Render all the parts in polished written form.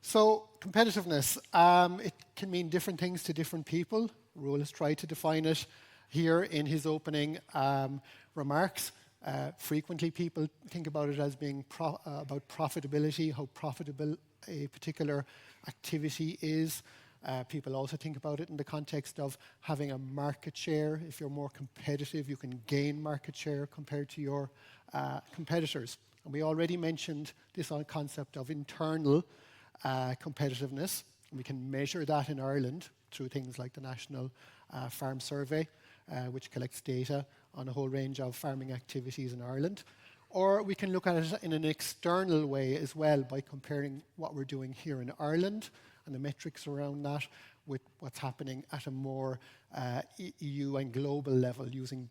So competitiveness, it can mean different things to different people. Roel has tried to define it here in his opening remarks. Frequently people think about it as being about profitability, how profitable a particular activity is. People also think about it in the context of having a market share. If you're more competitive, you can gain market share compared to your competitors. And we already mentioned this concept of internal competitiveness. We can measure that in Ireland through things like the National Farm Survey, which collects data on a whole range of farming activities in Ireland. Or we can look at it in an external way as well by comparing what we're doing here in Ireland and the metrics around that with what's happening at a more EU and global level using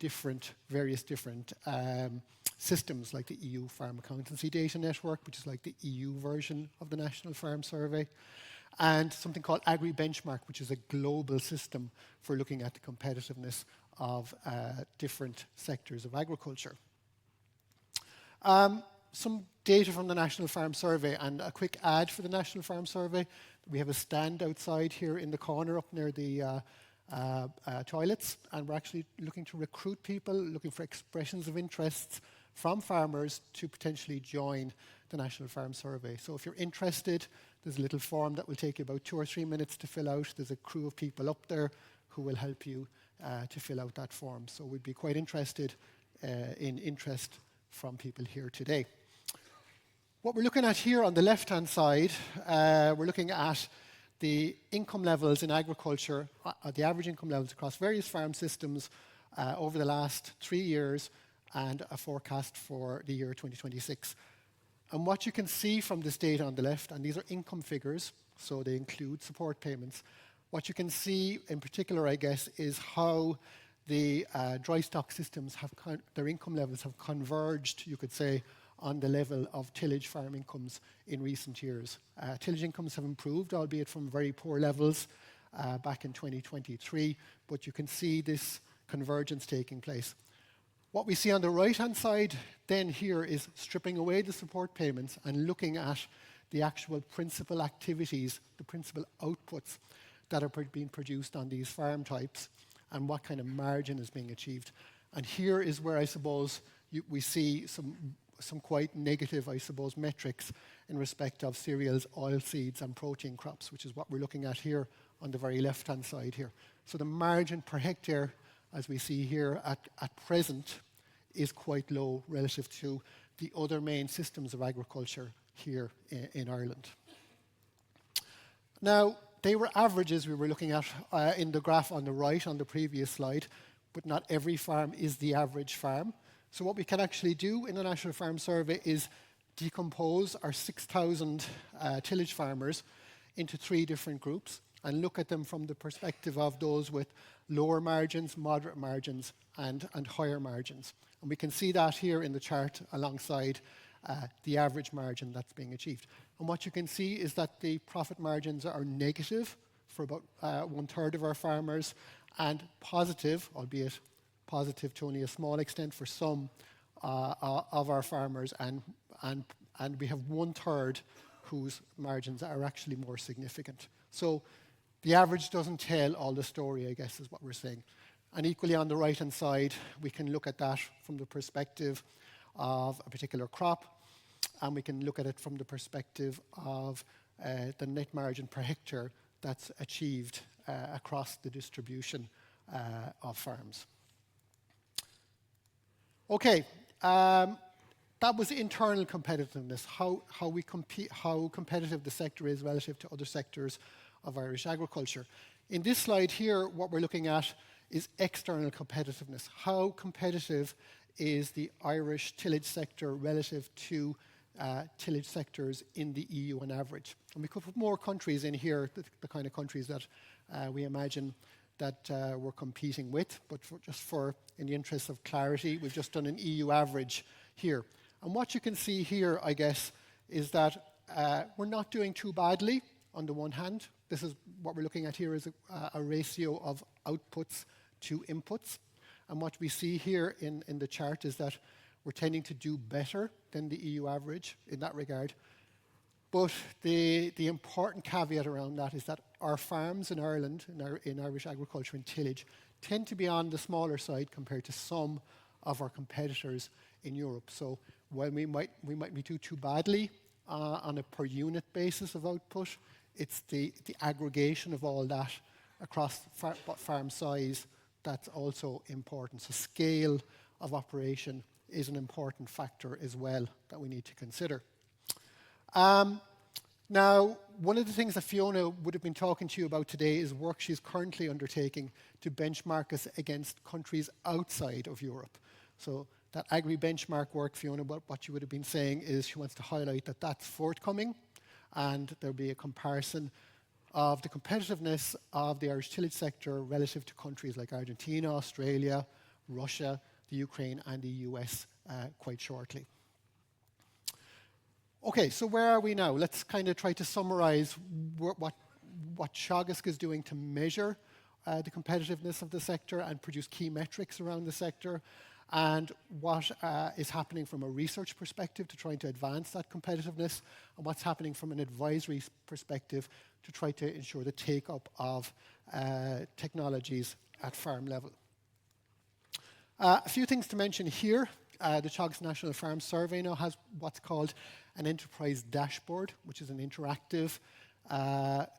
various different systems like the EU Farm Accountancy Data Network, which is like the EU version of the National Farm Survey, and something called Agri-Benchmark, which is a global system for looking at the competitiveness of different sectors of agriculture. Some data from the National Farm Survey, and a quick ad for the National Farm Survey. We have a stand outside here in the corner up near the toilets, and we're actually looking to recruit people, looking for expressions of interests from farmers to potentially join the National Farm Survey. So if you're interested, there's a little form that will take you about 2 or 3 minutes to fill out. There's a crew of people up there who will help you to fill out that form. So we'd be quite interested in interest from people here today. What we're looking at here on the left-hand side, we're looking at the income levels in agriculture, the average income levels across various farm systems over the last 3 years, and a forecast for the year 2026. And what you can see from this data on the left, and these are income figures, so they include support payments. What you can see in particular, I guess, is how the dry stock systems their income levels have converged, you could say, on the level of tillage farm incomes in recent years. Tillage incomes have improved, albeit from very poor levels back in 2023, but you can see this convergence taking place. What we see on the right-hand side then here is stripping away the support payments and looking at the actual principal activities, the principal outputs that are being produced on these farm types and what kind of margin is being achieved. And here is where I suppose we see some quite negative, I suppose, metrics in respect of cereals, oilseeds and protein crops, which is what we're looking at here on the very left-hand side here. So the margin per hectare, as we see here at present, is quite low relative to the other main systems of agriculture here in Ireland. Now, they were averages we were looking at in the graph on the right on the previous slide, but not every farm is the average farm. So what we can actually do in the National Farm Survey is decompose our 6,000 tillage farmers into 3 different groups and look at them from the perspective of those with lower margins, moderate margins, and higher margins. And we can see that here in the chart alongside the average margin that's being achieved. And what you can see is that the profit margins are negative for about 1/3 of our farmers and positive, albeit positive to only a small extent for some of our farmers, and we have 1/3 whose margins are actually more significant. So the average doesn't tell all the story, I guess, is what we're saying. And equally on the right-hand side, we can look at that from the perspective of a particular crop, and we can look at it from the perspective of the net margin per hectare that's achieved across the distribution of farms. Okay, that was internal competitiveness, how we compete, how competitive the sector is relative to other sectors of Irish agriculture. In this slide here, what we're looking at is external competitiveness. How competitive is the Irish tillage sector relative to tillage sectors in the EU on average? And we could put more countries in here, the kind of countries that we imagine that we're competing with, but in the interest of clarity, we've just done an EU average here. And what you can see here, I guess, is that we're not doing too badly on the one hand. This is what we're looking at here is a ratio of outputs to inputs. And what we see here in the chart is that we're tending to do better than the EU average in that regard. But the important caveat around that is that our farms in Ireland, in Irish agriculture and tillage, tend to be on the smaller side compared to some of our competitors in Europe. So while we might be doing too badly on a per unit basis of output, it's the aggregation of all that across farm size that's also important. So scale of operation is an important factor as well that we need to consider. Now, one of the things that Fiona would have been talking to you about today is work she's currently undertaking to benchmark us against countries outside of Europe. So that agri-benchmark work, Fiona, what you would have been saying is she wants to highlight that that's forthcoming, and there'll be a comparison of the competitiveness of the Irish tillage sector relative to countries like Argentina, Australia, Russia, the Ukraine, and the US quite shortly. Okay, so where are we now? Let's kind of try to summarize what Teagasc is doing to measure the competitiveness of the sector and produce key metrics around the sector, and what is happening from a research perspective to trying to advance that competitiveness, and what's happening from an advisory perspective to try to ensure the take-up of technologies at farm level. A few things to mention here. The Teagasc National Farm Survey now has what's called an enterprise dashboard, which is an interactive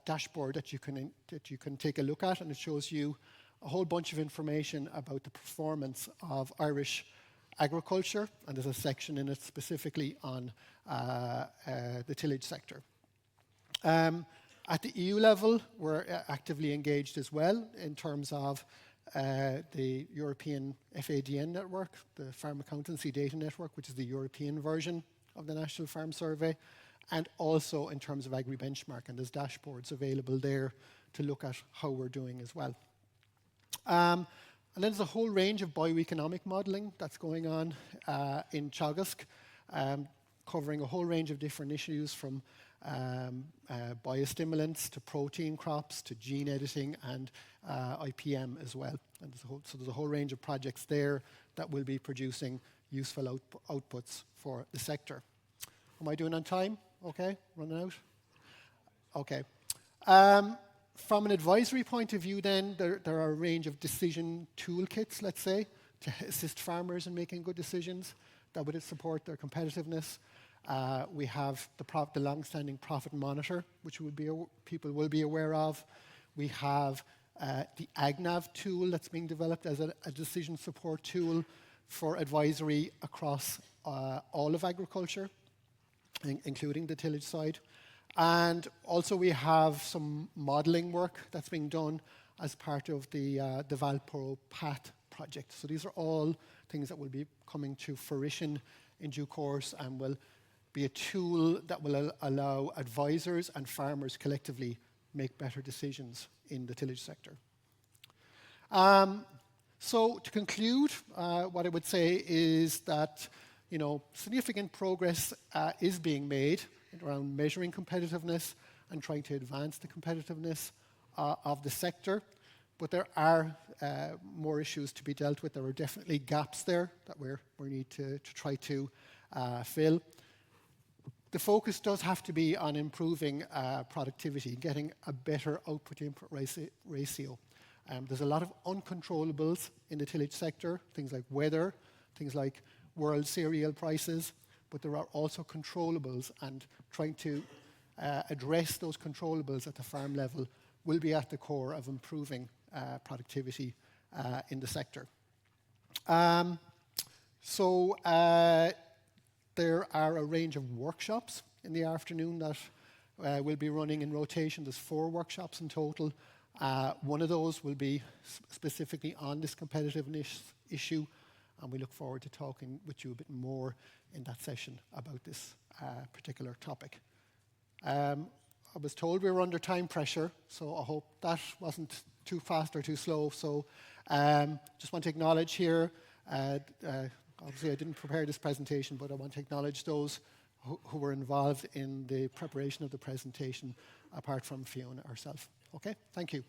dashboard that you can take a look at, and it shows you a whole bunch of information about the performance of Irish agriculture, and there's a section in it specifically on the tillage sector. At the EU level, we're actively engaged as well in terms of the European FADN network, the Farm Accountancy Data Network, which is the European version of the National Farm Survey, and also in terms of agri-benchmark, and there's dashboards available there to look at how we're doing as well. And then there's a whole range of bioeconomic modelling that's going on in Teagasc, covering a whole range of different issues from biostimulants to protein crops to gene editing and IPM as well. And there's a whole range of projects there that will be producing useful outputs for the sector. Am I doing on time? Okay, running out? Okay. From an advisory point of view then, there are a range of decision toolkits, let's say, to assist farmers in making good decisions that would support their competitiveness. We have the long-standing profit monitor, which people will be aware of. We have the AgNav tool that's being developed as a decision support tool for advisory across all of agriculture, including the tillage side. And also we have some modelling work that's being done as part of the Valpro PAT project. So these are all things that will be coming to fruition in due course and will be a tool that will allow advisors and farmers collectively make better decisions in the tillage sector. So to conclude, what I would say is that significant progress is being made around measuring competitiveness and trying to advance the competitiveness of the sector. But there are more issues to be dealt with. There are definitely gaps there that we need to try to fill. The focus does have to be on improving productivity, getting a better output-input ratio. There's a lot of uncontrollables in the tillage sector, things like weather, things like world cereal prices, but there are also controllables, and trying to address those controllables at the farm level will be at the core of improving productivity in the sector. There are a range of workshops in the afternoon that will be running in rotation. There's 4 workshops in total. One of those will be specifically on this competitiveness issue, and we look forward to talking with you a bit more in that session about this particular topic. I was told we were under time pressure, so I hope that wasn't too fast or too slow. So just want to acknowledge here, obviously I didn't prepare this presentation, but I want to acknowledge those who were involved in the preparation of the presentation, apart from Fiona herself. Okay, thank you.